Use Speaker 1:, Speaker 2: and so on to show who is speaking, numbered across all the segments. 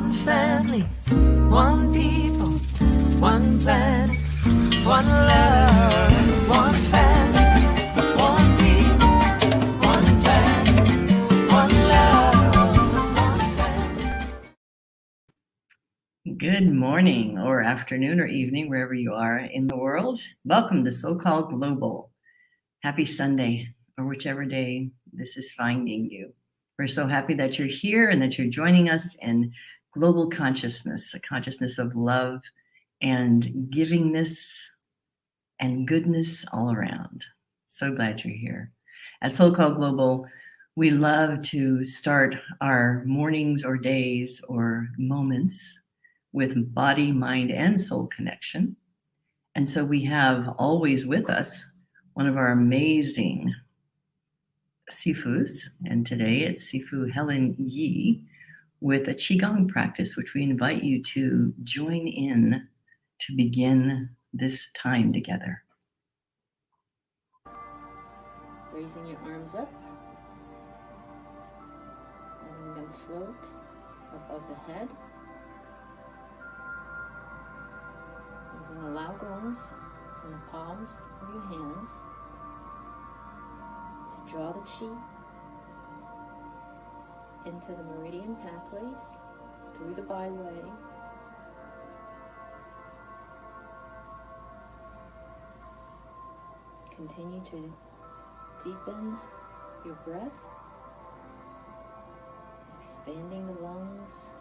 Speaker 1: one family, one people, one planet, one love, one family, one people, one planet, one love, one family.
Speaker 2: Good morning or afternoon or evening, wherever you are in the world. Welcome to SoulCall Global. Happy Sunday, or whichever day this is finding you. We're so happy that you're here and that you're joining us in global consciousness, a consciousness of love and givingness and goodness all around. So glad you're here. At SoulCall Global, we love to start our mornings or days or moments with body, mind, and soul connection. And so we have always with us one of our amazing Sifus, and today it's Sifu Helen Yi with a Qigong practice, which we invite you to join in to begin this time together.
Speaker 3: Raising your arms up, letting them float above the head. Using the lao guns in the palms of your hands to draw the qi into the meridian pathways through the byway. Continue to deepen your breath, expanding the lungs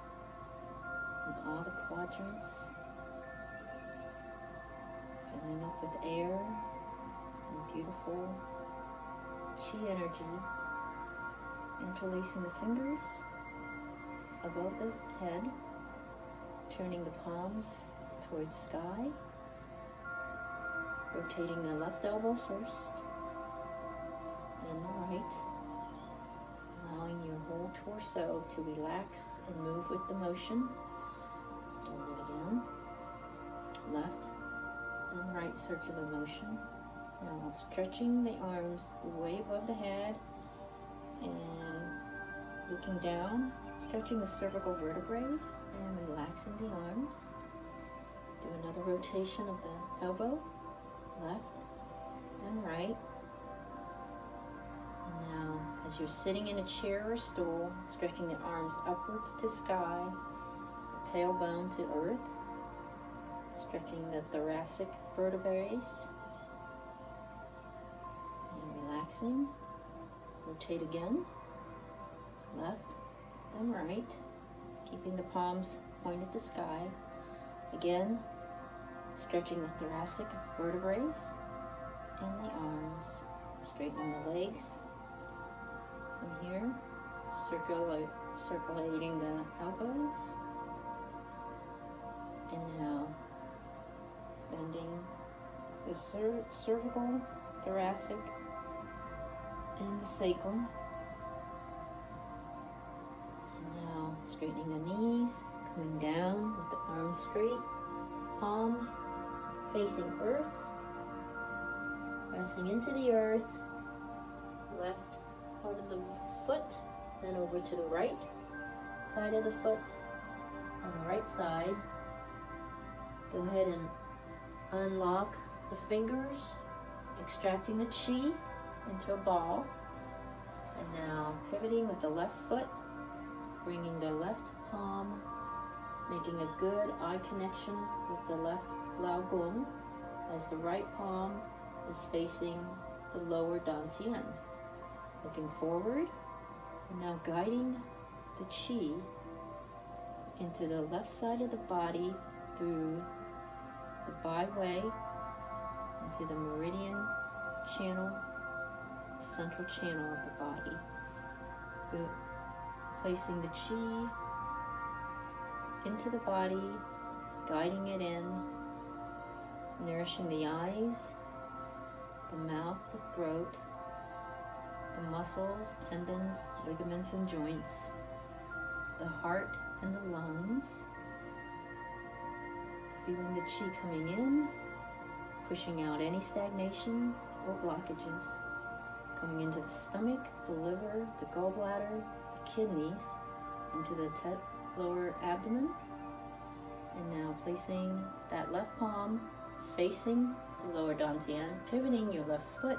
Speaker 3: in all the quadrants, filling up with air and beautiful qi energy, interlacing the fingers above the head, turning the palms towards sky, rotating the left elbow first and the right, allowing your whole torso to relax and move with the motion. Doing it again. Left, then right circular motion. Now stretching the arms way above the head and looking down, stretching the cervical vertebrae and relaxing the arms. Do another rotation of the elbow, left, then right. And now, as you're sitting in a chair or stool, stretching the arms upwards to sky, the tailbone to earth, stretching the thoracic vertebrae, and relaxing. Rotate again, left, then right, keeping the palms pointed to sky. Again, stretching the thoracic vertebrae and the arms, straightening the legs. From here, circulating the elbows. And now, bending the cervical, thoracic, and the sacrum. And now, straightening the knees, coming down with the arms straight, palms facing earth, pressing into the earth, left part of the foot, then over to the right side of the foot, on the right side. Go ahead and unlock the fingers, extracting the qi into a ball. And now pivoting with the left foot, bringing the left palm, making a good eye connection with the left lao gong as the right palm is facing the lower dantian. Looking forward, and now guiding the qi into the left side of the body through the byway into the meridian channel, central channel of the body. Placing the qi into the body, guiding it in, nourishing the eyes, the mouth, the throat, the muscles, tendons, ligaments, and joints, the heart and the lungs. Feeling the qi coming in, pushing out any stagnation or blockages. Coming into the stomach, the liver, the gallbladder, the kidneys, into the lower abdomen. And now placing that left palm facing the lower dantian, pivoting your left foot,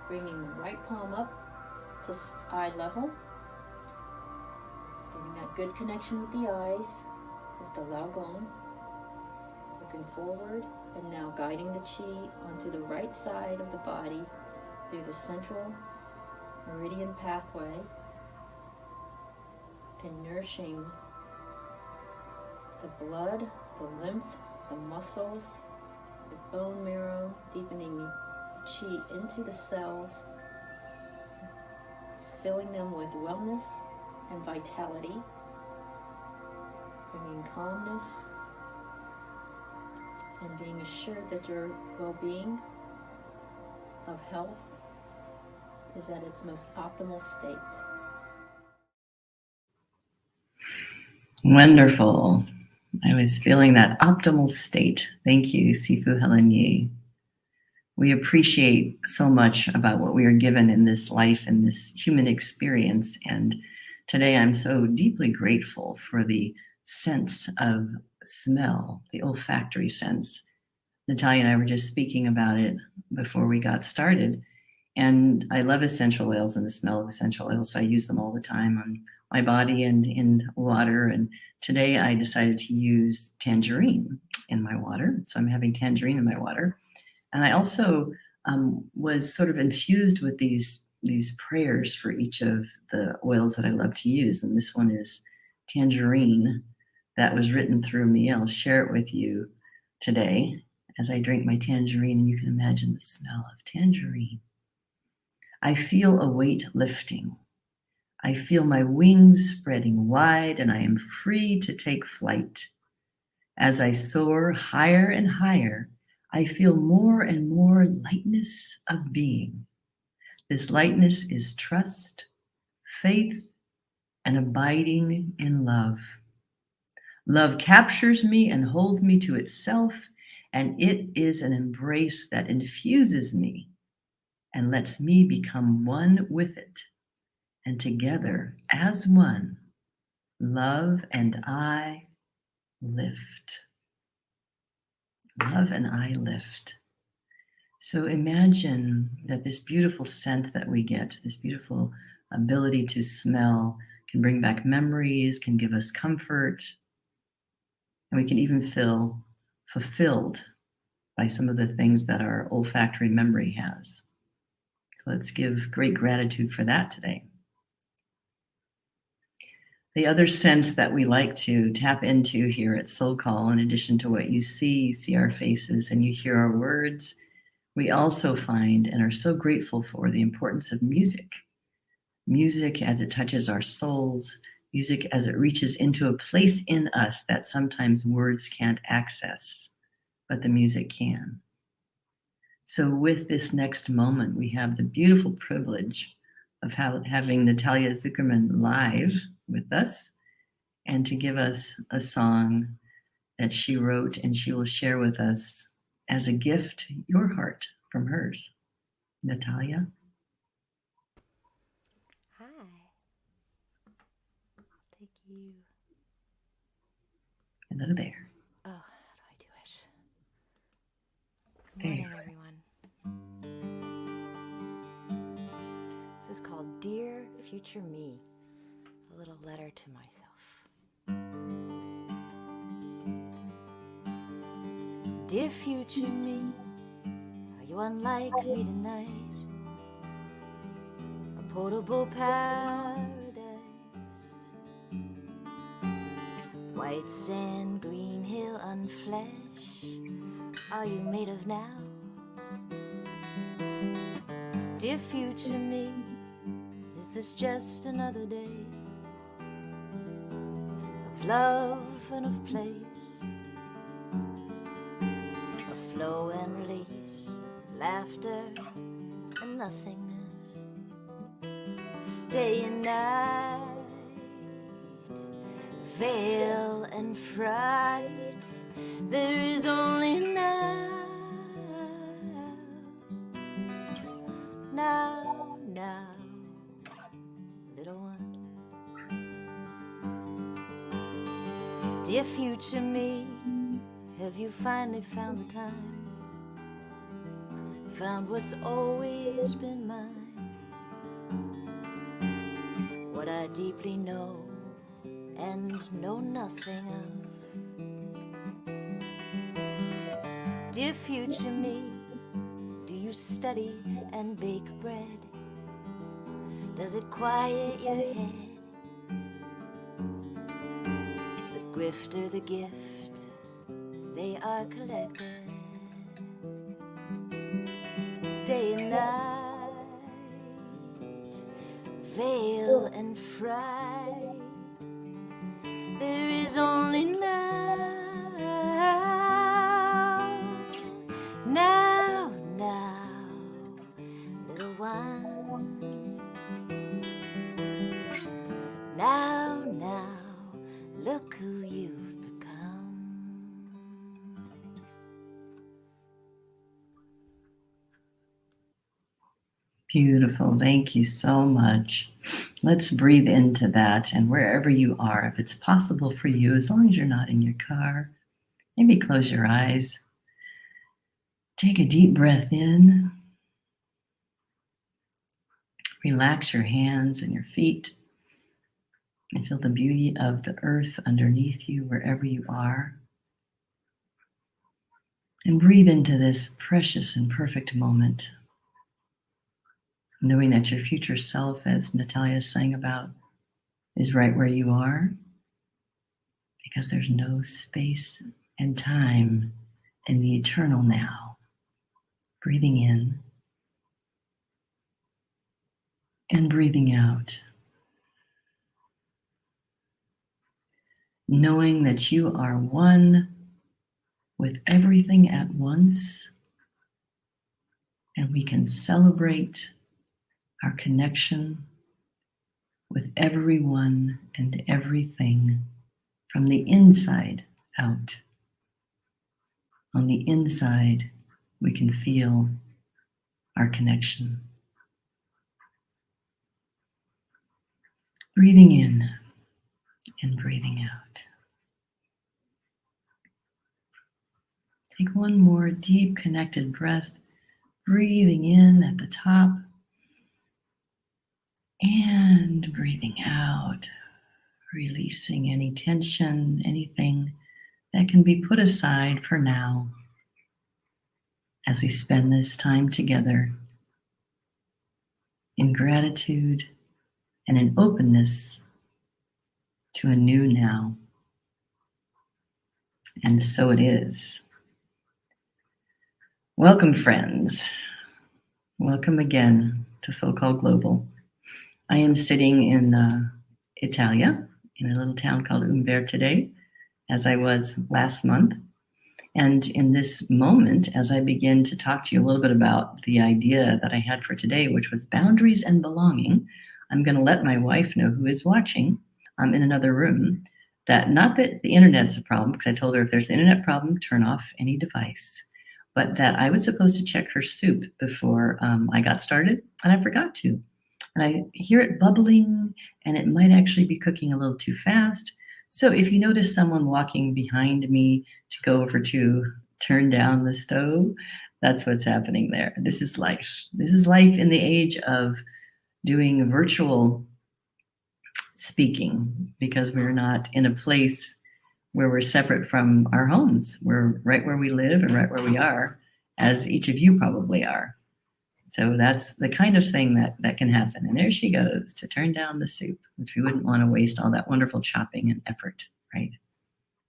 Speaker 3: bringing the right palm up to eye level, getting that good connection with the eyes, with the lao gong, looking forward, and now guiding the chi onto the right side of the body through the central meridian pathway and nourishing the blood, the lymph, the muscles, the bone marrow, deepening the chi into the cells, filling them with wellness and vitality, bringing calmness, and being assured that your well-being of health is at its most optimal state.
Speaker 2: Wonderful. I was feeling that optimal state. Thank you, Sifu Helen Yi. We appreciate so much about what we are given in this life and this human experience. And today I'm so deeply grateful for the sense of smell, the olfactory sense. Natalia and I were just speaking about it before we got started. And I love essential oils and the smell of essential oils, so I use them all the time on my body and in water. And today I decided to use tangerine in my water. So I'm having tangerine in my water. And I also was sort of infused with these prayers for each of the oils that I love to use. And this one is tangerine that was written through me. I'll share it with you today as I drink my tangerine, and you can imagine the smell of tangerine. I feel a weight lifting. I feel my wings spreading wide, and I am free to take flight. As I soar higher and higher, I feel more and more lightness of being. This lightness is trust, faith, and abiding in love. Love captures me and holds me to itself, and it is an embrace that infuses me and lets me become one with it. And together, as one, love and I lift. Love and I lift. So imagine that this beautiful scent that we get, this beautiful ability to smell, can bring back memories, can give us comfort, and we can even feel fulfilled by some of the things that our olfactory memory has. So let's give great gratitude for that today. The other sense that we like to tap into here at SoulCall, in addition to what you see our faces and you hear our words, we also find and are so grateful for the importance of music. Music as it touches our souls, music as it reaches into a place in us that sometimes words can't access, but the music can. So with this next moment, we have the beautiful privilege of having Natalia Zuckerman live with us and to give us a song that she wrote and she will share with us as a gift, your heart from hers. Natalia?
Speaker 3: Hi. Take you.
Speaker 2: Hello there.
Speaker 3: Oh, how do I do it? Good morning, everyone. This is called Dear Future Me, a little letter to myself. Dear future me, are you unlike me tonight? A portable paradise, white sand, green hill, unflesh, are you made of now? Dear future me, is this just another day of love and of place, of flow and release, laughter and nothingness, day and night, veil and fright, there is only now, little one. Dear future me, have you finally found the time? Found what's always been mine? What I deeply know and know nothing of. Dear future me, do you study and bake bread? Does it quiet your head? The grift or the gift, they are collected day and night, veil and fright. There is only now, little one. Now, look who you've become.
Speaker 2: Beautiful. Thank you so much. Let's breathe into that. And wherever you are, if it's possible for you, as long as you're not in your car, maybe close your eyes. Take a deep breath in. Relax your hands and your feet. And feel the beauty of the earth underneath you, wherever you are. And breathe into this precious and perfect moment, knowing that your future self, as Natalia sang about, is right where you are, because there's no space and time in the eternal now. Breathing in and breathing out. Knowing that you are one with everything at once, and we can celebrate our connection with everyone and everything from the inside out. On the inside, we can feel our connection. Breathing in and breathing out. Take one more deep connected breath, breathing in at the top and breathing out, releasing any tension, anything that can be put aside for now as we spend this time together in gratitude and in openness to a new now. And so it is. Welcome, friends. Welcome again to SoulCall Global. I am sitting in Italia, in a little town called Umbertide, as I was last month. And in this moment, as I begin to talk to you a little bit about the idea that I had for today, which was boundaries and belonging, I'm going to let my wife know, who is watching in another room, that not that the internet's a problem, because I told her if there's an internet problem, turn off any device, but that I was supposed to check her soup before I got started, and I forgot to. And I hear it bubbling, and it might actually be cooking a little too fast. So if you notice someone walking behind me to go over to turn down the stove, that's what's happening there. This is life. This is life in the age of doing virtual speaking, because we're not in a place where we're separate from our homes. We're right where we live and right where we are, as each of you probably are. So that's the kind of thing that can happen. And there she goes to turn down the soup, which we wouldn't want to waste all that wonderful chopping and effort, right?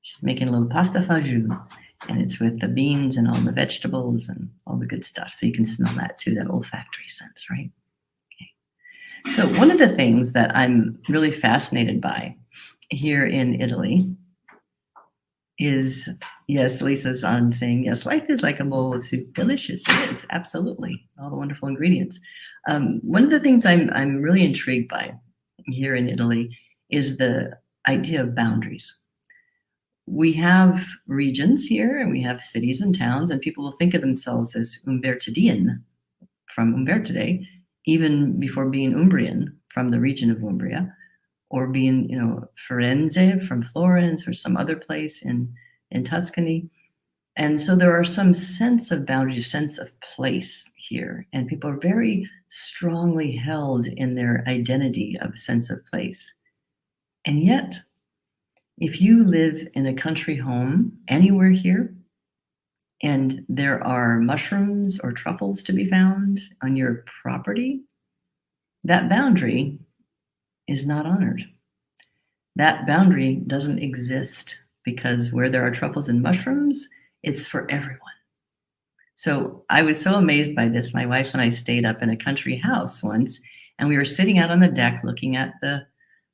Speaker 2: She's making a little pasta fagioli, and it's with the beans and all the vegetables and all the good stuff. So you can smell that too, that olfactory sense, right? Okay. So one of the things that I'm really fascinated by here in Italy is, yes, Lisa's on saying, yes, life is like a bowl of soup. Delicious. It is, absolutely. All the wonderful ingredients. One of the things I'm really intrigued by here in Italy is the idea of boundaries. We have regions here, and we have cities and towns, and people will think of themselves as Umbertidean from Umbertide, even before being Umbrian from the region of Umbria, or be in, Firenze from Florence or some other place in Tuscany. And so there are some sense of boundary, sense of place here. And people are very strongly held in their identity of sense of place. And yet, if you live in a country home anywhere here, and there are mushrooms or truffles to be found on your property, that boundary is not honored. That boundary doesn't exist because where there are truffles and mushrooms, it's for everyone. So I was so amazed by this. My wife and I stayed up in a country house once, and we were sitting out on the deck looking at the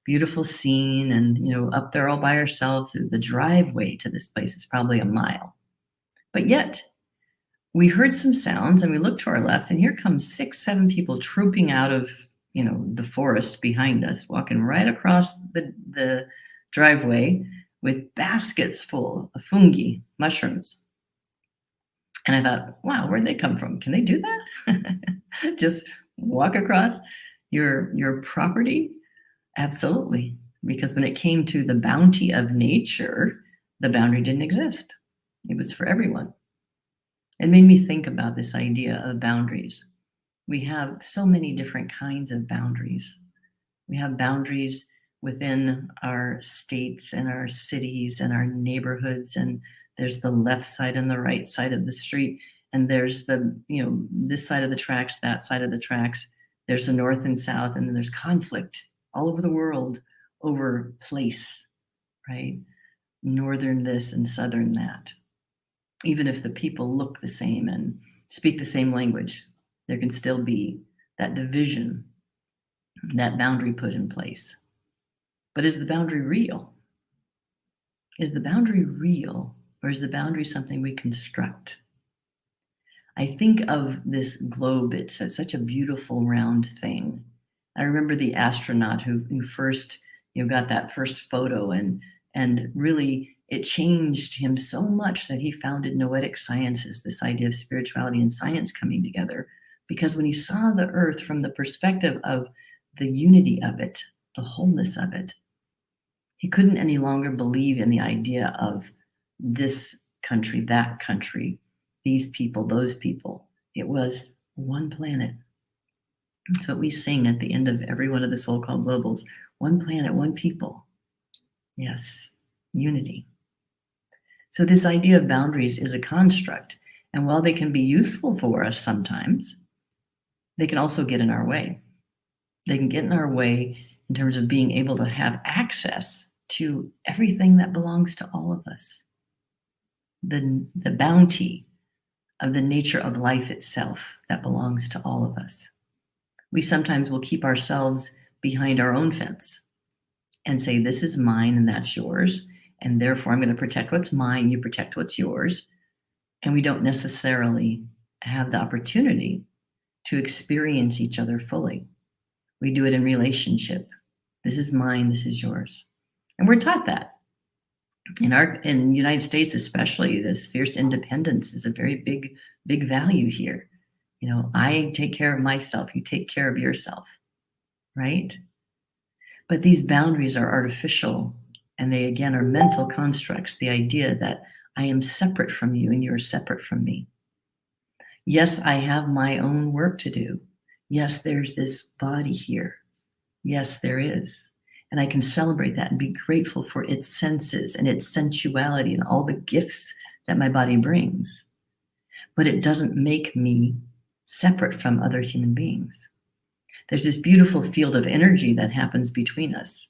Speaker 2: beautiful scene, and up there all by ourselves. The driveway to this place is probably a mile. But yet we heard some sounds, and we looked to our left, and here comes 6, 7 people trooping out of the forest behind us, walking right across the driveway with baskets full of fungi, mushrooms. And I thought, wow, where'd they come from? Can they do that? Just walk across your property? Absolutely. Because when it came to the bounty of nature, the boundary didn't exist. It was for everyone. It made me think about this idea of boundaries. We have so many different kinds of boundaries. We have boundaries within our states and our cities and our neighborhoods, and there's the left side and the right side of the street, and there's the, this side of the tracks, that side of the tracks. There's the north and south, and then there's conflict all over the world over place, right? Northern this and southern that. Even if the people look the same and speak the same language, there can still be that division, that boundary put in place. But is the boundary real? Is the boundary real, or is the boundary something we construct? I think of this globe, it's such a beautiful round thing. I remember the astronaut who first got that first photo, and really it changed him so much that he founded Noetic Sciences, this idea of spirituality and science coming together. Because when he saw the earth from the perspective of the unity of it, the wholeness of it, he couldn't any longer believe in the idea of this country, that country, these people, those people. It was one planet. That's what we sing at the end of every one of the SoulCall Globals. One planet, one people. Yes, unity. So this idea of boundaries is a construct. And while they can be useful for us sometimes, they can also get in our way. They can get in our way in terms of being able to have access to everything that belongs to all of us. The bounty of the nature of life itself that belongs to all of us. We sometimes will keep ourselves behind our own fence and say, this is mine and that's yours, and therefore I'm going to protect what's mine, you protect what's yours. And we don't necessarily have the opportunity to experience each other fully. We do it in relationship. This is mine, this is yours. And we're taught that. In the United States especially, this fierce independence is a very big value here. I take care of myself, you take care of yourself, right? But these boundaries are artificial, and they again are mental constructs, the idea that I am separate from you and you're separate from me. Yes, I have my own work to do. Yes, there's this body here. Yes, there is. And I can celebrate that and be grateful for its senses and its sensuality and all the gifts that my body brings. But it doesn't make me separate from other human beings. There's this beautiful field of energy that happens between us.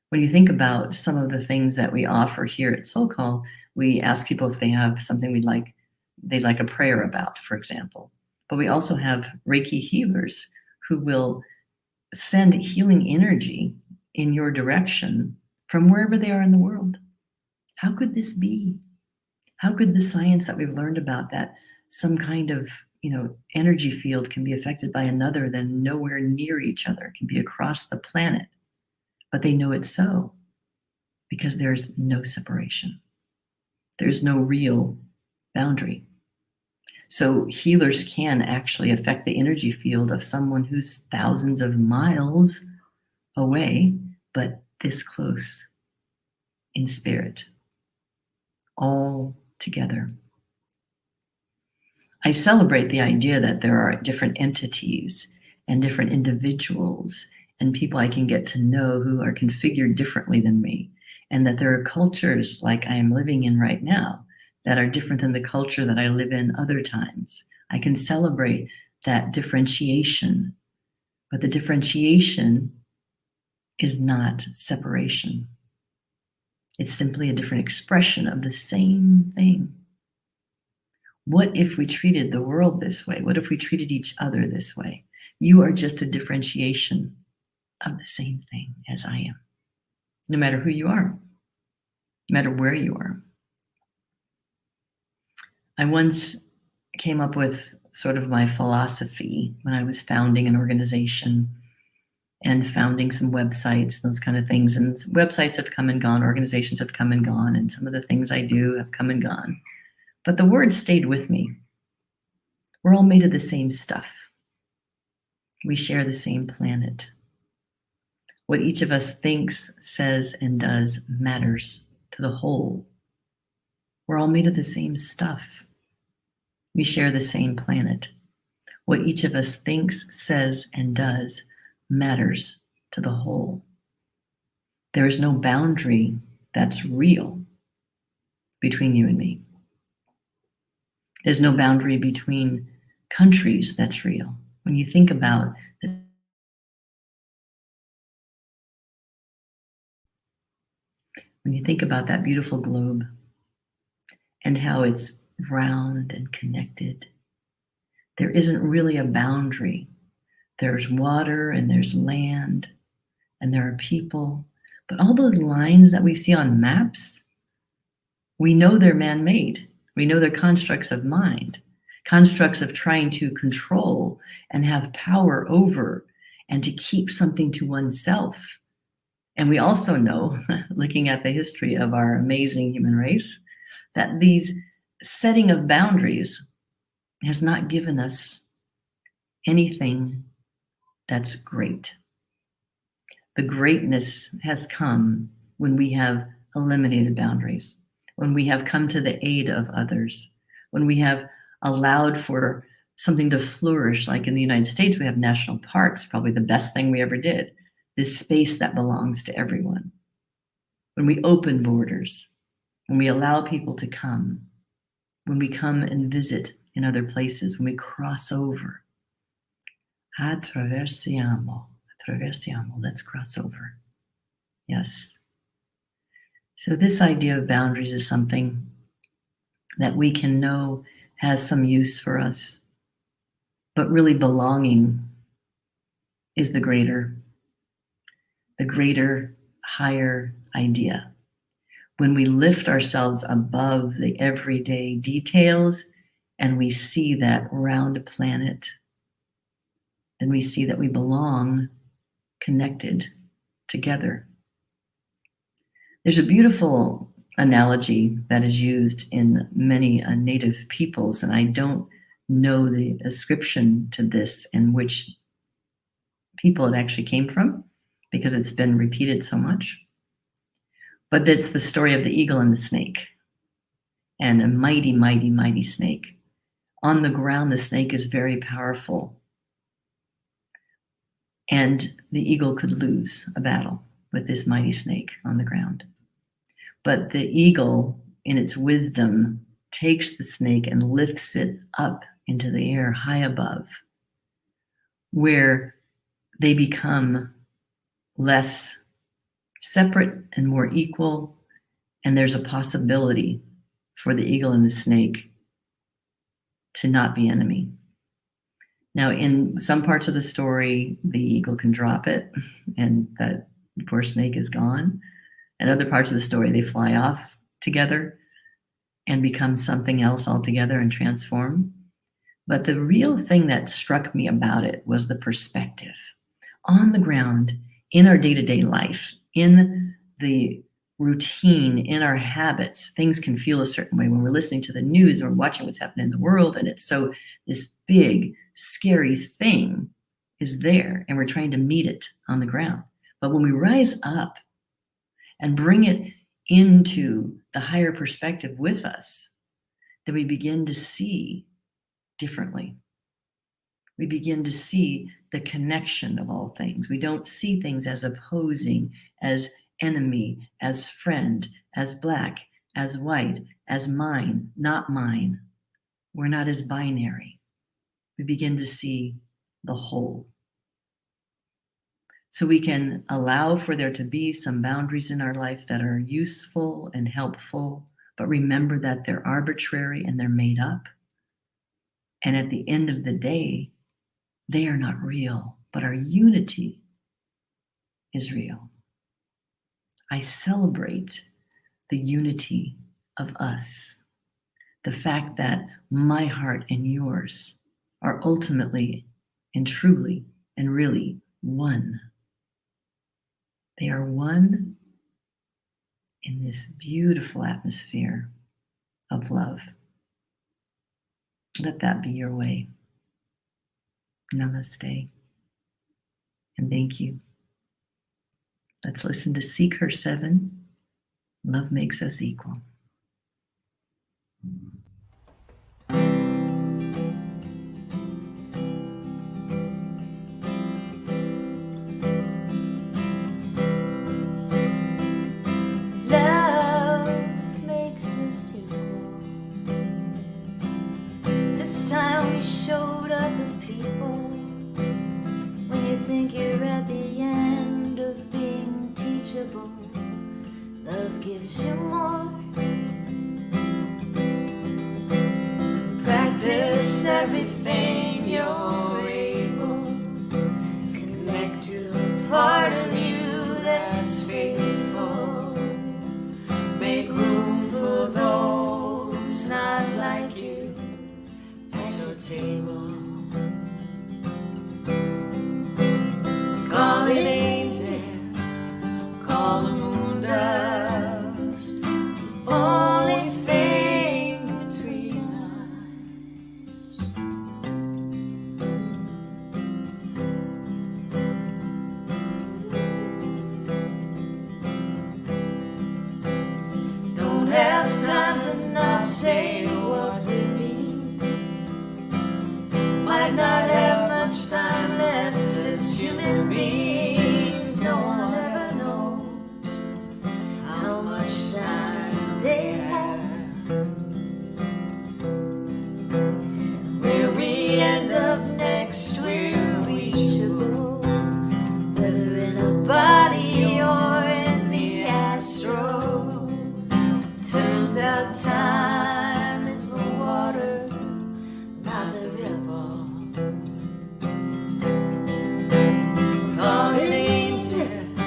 Speaker 2: When you think about some of the things that we offer here at SoulCall, we ask people if they have something they'd like a prayer about, for example. But we also have Reiki healers who will send healing energy in your direction from wherever they are in the world. How could this be? How could the science that we've learned about that some kind of energy field can be affected by another, then nowhere near each other, can be across the planet, but they know it's so because there's no separation. There's no real boundary. So healers can actually affect the energy field of someone who's thousands of miles away but this close in spirit, all together. I celebrate the idea that there are different entities and different individuals and people I can get to know who are configured differently than me, and that there are cultures like I am living in right now that are different than the culture that I live in other times. I can celebrate that differentiation, but the differentiation is not separation. It's simply a different expression of the same thing. What if we treated the world this way? What if we treated each other this way? You are just a differentiation of the same thing as I am, no matter who you are, no matter where you are. I once came up with sort of my philosophy when I was founding an organization and founding some websites, those kind of things. And websites have come and gone, organizations have come and gone, and some of the things I do have come and gone. But the word stayed with me. We're all made of the same stuff. We share the same planet. What each of us thinks, says, and does matters to the whole. We're all made of the same stuff. We share the same planet. What each of us thinks, says, and does matters to the whole. There is no boundary that's real between you and me. There's no boundary between countries that's real. When you think about that beautiful globe and how it's round and connected, there isn't really a boundary. There's water and there's land and there are people, but all those lines that we see on maps, we know they're man-made. We know they're constructs of mind, constructs of trying to control and have power over and to keep something to oneself. And we also know, looking at the history of our amazing human race, that these setting of boundaries has not given us anything that's great. The greatness has come when we have eliminated boundaries, when we have come to the aid of others, when we have allowed for something to flourish. Like in the United States, we have national parks, probably the best thing we ever did, this space that belongs to everyone. When we open borders, when we allow people to come, when we come and visit in other places, when we cross over. Attraversiamo, let's cross over. Yes. So this idea of boundaries is something that we can know has some use for us, but really belonging is the greater, higher idea. When we lift ourselves above the everyday details and we see that round planet, then we see that we belong connected together. There's a beautiful analogy that is used in many native peoples, and I don't know the ascription to this and which people it actually came from because it's been repeated so much. But it's the story of the eagle and the snake, and a mighty, mighty, mighty snake. On the ground, the snake is very powerful, and the eagle could lose a battle with this mighty snake on the ground. But the eagle, in its wisdom, takes the snake and lifts it up into the air high above, where they become less separate and more equal, and there's a possibility for the eagle and the snake to not be enemy. Now, in some parts of the story, the eagle can drop it, and that poor snake is gone. And other parts of the story, they fly off together and become something else altogether and transform. But the real thing that struck me about it was the perspective. On the ground, in our day-to-day life, in the routine, in our habits, things can feel a certain way when we're listening to the news or watching what's happening in the world, and it's so this big, scary thing is there, and we're trying to meet it on the ground. But when we rise up and bring it into the higher perspective with us, then we begin to see differently. We begin to see the connection of all things. We don't see things as opposing, as enemy, as friend, as black, as white, as mine, not mine. We're not as binary. We begin to see the whole. So we can allow for there to be some boundaries in our life that are useful and helpful, but remember that they're arbitrary and they're made up. And at the end of the day, they are not real, but our unity is real. I celebrate the unity of us, the fact that my heart and yours are ultimately and truly and really one. They are one in this beautiful atmosphere of love. Let that be your way. Namaste. And thank you. Let's listen to Seeker 7. Love makes us equal.
Speaker 3: Love makes us equal. This time we showed up as people. When you think you're at the end of being teachable, love gives you more. Practice everything you're able. Connect to a part of you that's faithful. Make room for those not like you at your table. Call it angels, call the moon dust. The only thing between us. Don't have time to not say what we mean. Might not have much time left as human beings. No one ever knows how much time they have. Where we end up next, we're reachable. Whether in a body or in the astral. Turns out time is the water, not the ripple. Call it angels,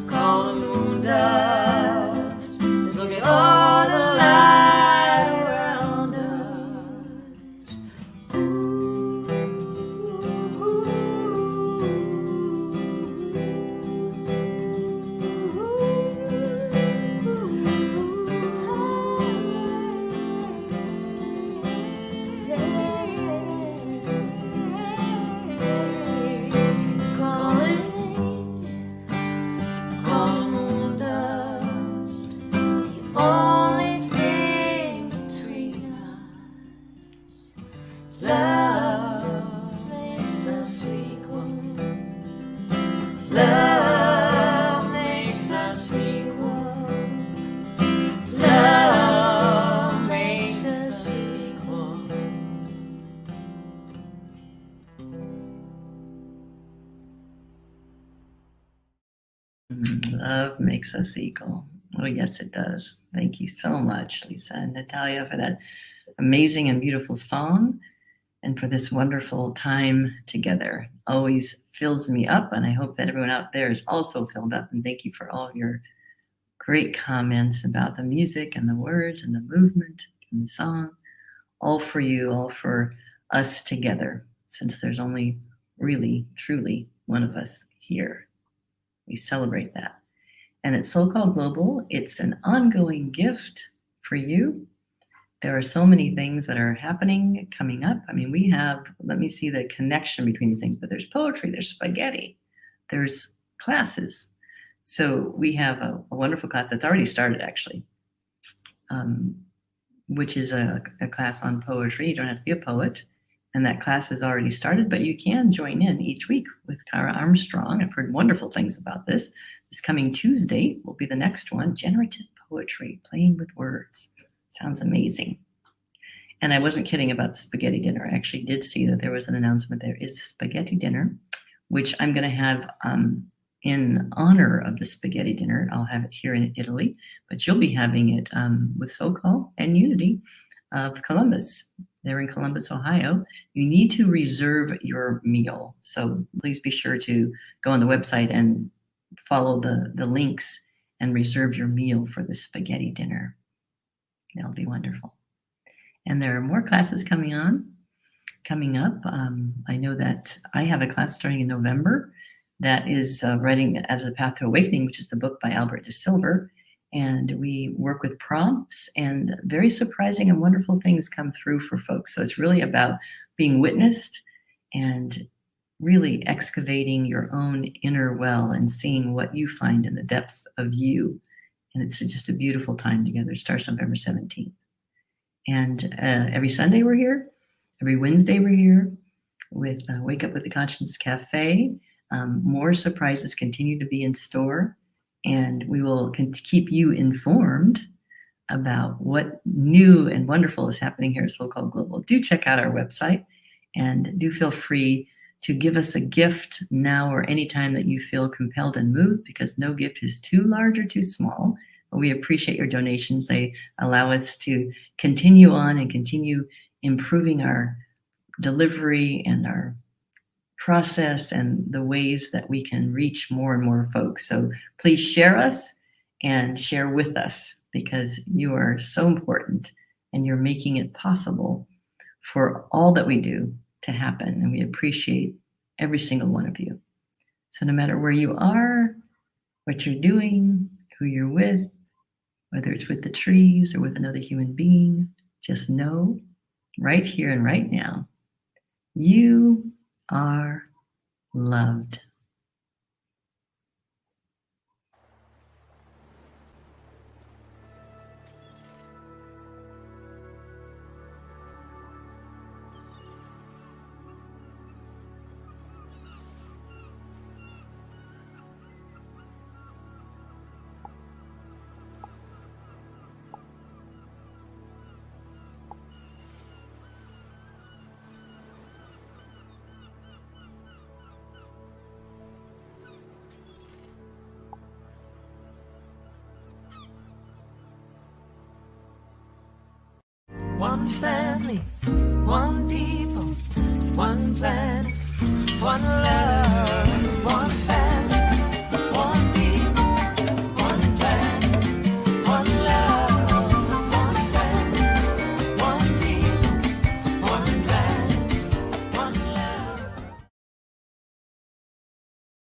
Speaker 3: call the moon dust. Look at all the light around us. Call it angels, call the moon dust. The only thing between us. Love makes us equal. Love makes us equal. Love makes us equal.
Speaker 2: Love makes us equal. Oh, yes, it does. Thank you so much, Lisa and Natalia, for that amazing and beautiful song and for this wonderful time together. Always fills me up, and I hope that everyone out there is also filled up. And thank you for all of your great comments about the music and the words and the movement and the song. All for you, all for us together, since there's only really, truly one of us here. We celebrate that. And at SoulCall Global, it's an ongoing gift for you. There are so many things that are happening, coming up. I mean, we have, let me see the connection between these things, but there's poetry, there's spaghetti, there's classes. So we have a wonderful class that's already started, actually, which is a class on poetry. You don't have to be a poet. And that class has already started, but you can join in each week with Kara Armstrong. I've heard wonderful things about this. This coming Tuesday will be the next one, Generative Poetry, Playing with Words. Sounds amazing. And I wasn't kidding about the spaghetti dinner. I actually did see that there was an announcement. There is a spaghetti dinner, which I'm going to have in honor of the spaghetti dinner. I'll have it here in Italy, but you'll be having it with SoulCall and Unity of Columbus. They're in Columbus, Ohio. You need to reserve your meal. So please be sure to go on the website and follow the links and reserve your meal for the spaghetti dinner. That'll be wonderful. And there are more classes coming up. I know that I have a class starting in November that is Writing as a Path to Awakening, which is the book by Albert de Silver. And we work with prompts, and very surprising and wonderful things come through for folks. So it's really about being witnessed and really excavating your own inner well and seeing what you find in the depths of you. And it's just a beautiful time together. It starts November 17th. And every Sunday we're here. Every Wednesday we're here with Wake Up with the Conscience Cafe. More surprises continue to be in store. And we will keep you informed about what new and wonderful is happening here at SoulCall Global. Do check out our website, and do feel free to give us a gift now or anytime that you feel compelled and moved, because no gift is too large or too small. But we appreciate your donations. They allow us to continue on and continue improving our delivery and our process and the ways that we can reach more and more folks. So please share us and share with us, because you are so important and you're making it possible for all that we do to happen. And we appreciate every single one of you. So no matter where you are, what you're doing, who you're with, whether it's with the trees or with another human being, just know right here and right now, you are loved.
Speaker 1: One family, one people, one planet, one love.